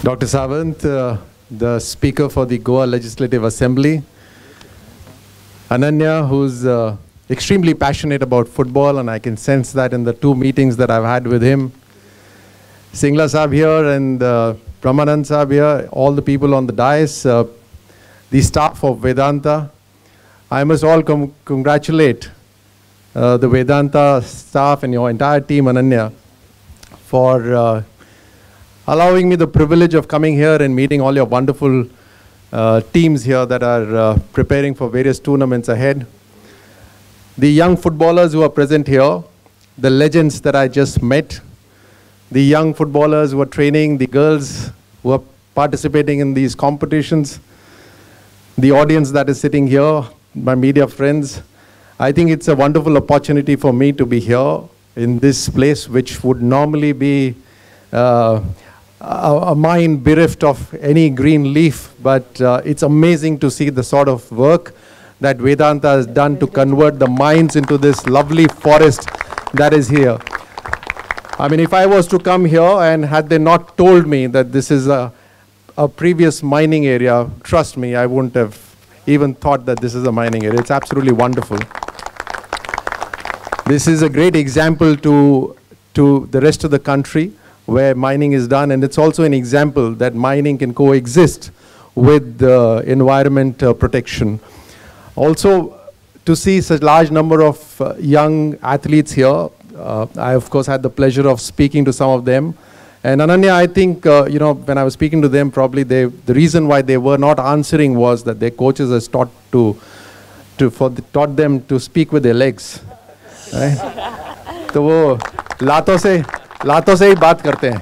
Dr. Sawant, the Speaker for the Goa Legislative Assembly, Ananya, who's extremely passionate about football, and I can sense that in the 2 meetings that I've had with him, Singla Saab here and Brahmanand Saab here, all the people on the dais, the staff of Vedanta. I must all congratulate the Vedanta staff and your entire team, Ananya, for allowing me the privilege of coming here and meeting all your wonderful teams here that are preparing for various tournaments ahead. The young footballers who are present here, the legends that I just met, the young footballers who are training, the girls who are participating in these competitions, the audience that is sitting here, my media friends. I think it's a wonderful opportunity for me to be here in this place, which would normally be a mind bereft of any green leaf, but it's amazing to see the sort of work that Vedanta has done to convert the mines into this lovely forest that is here. I mean, if I was to come here and had they not told me that this is a previous mining area, trust me, I wouldn't have even thought that this is a mining area. It's absolutely wonderful. This is a great example to the rest of the country where mining is done, and it's also an example that mining can coexist with environment protection. Also, to see such a large number of young athletes here, I of course had the pleasure of speaking to some of them. And Ananya, I think, you know, when I was speaking to them, probably the reason why they were not answering was that their coaches has taught them to speak with their legs. Right? तो वो लातों से ही बात करते हैं.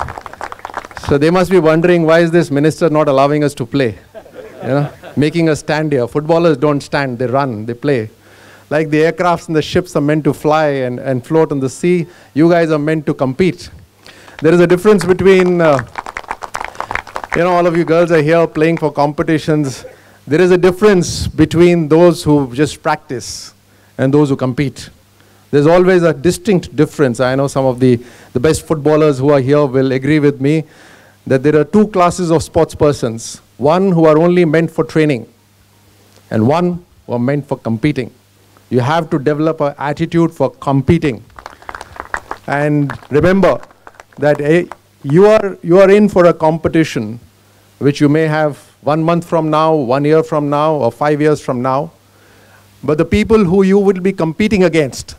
So they must be wondering, why is this minister not allowing us to play? You know, making us stand here. Footballers don't stand, they run, they play. Like the aircrafts and the ships are meant to fly and float on the sea, you guys are meant to compete. There is a difference between, you know, all of you girls are here playing for competitions. There is a difference between those who just practice and those who compete. There's always a distinct difference. I know some of the best footballers who are here will agree with me that there are 2 classes of sports persons. One who are only meant for training and one who are meant for competing. You have to develop an attitude for competing. And remember that you are in for a competition which you may have 1 month from now, 1 year from now, or 5 years from now. But the people who you will be competing against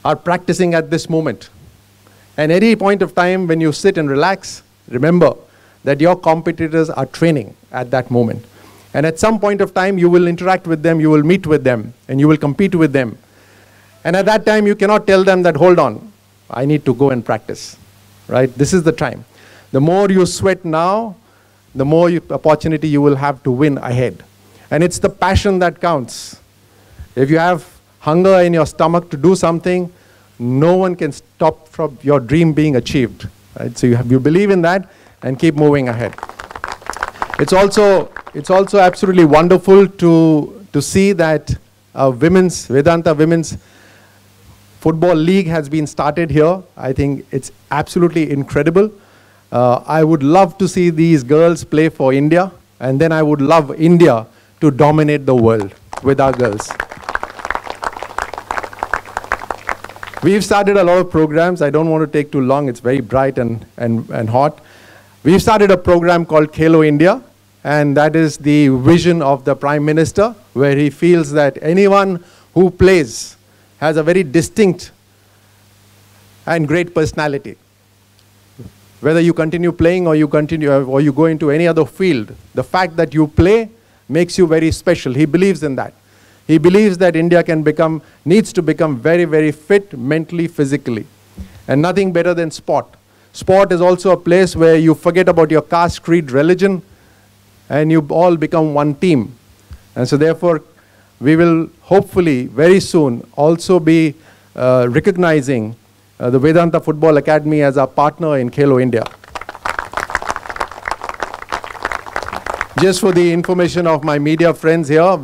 are practicing at this moment. And any point of time when you sit and relax, remember that your competitors are training at that moment. And at some point of time, you will interact with them, you will meet with them, and you will compete with them. And at that time, you cannot tell them that, hold on, I need to go and practice, right? This is the time. The more you sweat now, the more opportunity you will have to win ahead. And it's the passion that counts. If you have hunger in your stomach to do something, no one can stop from your dream being achieved. Right? So you believe in that and keep moving ahead. It's also absolutely wonderful to see that Vedanta Women's Football League has been started here. I think it's absolutely incredible. I would love to see these girls play for India, and then I would love India to dominate the world with our girls. We've started a lot of programs. I don't want to take too long. It's very bright and hot. We've started a program called Khelo India, and that is the vision of the Prime Minister, where he feels that anyone who plays has a very distinct and great personality. Whether you continue playing or you go into any other field, the fact that you play makes you very special. He believes in that. He believes that India needs to become very, very fit mentally, physically. And nothing better than sport. Sport is also a place where you forget about your caste, creed, religion, and you all become one team. And so therefore, we will hopefully very soon also be recognizing the Vedanta Football Academy as our partner in Khelo India. Just for the information of my media friends here,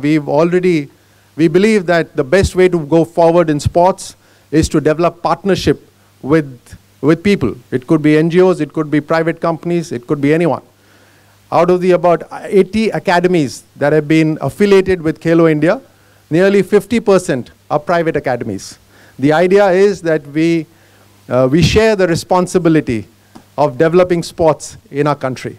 we believe that the best way to go forward in sports is to develop partnership with people. It could be NGOs, it could be private companies, it could be anyone. Out of the about 80 academies that have been affiliated with Khelo India, nearly 50% are private academies. The idea is that we share the responsibility of developing sports in our country.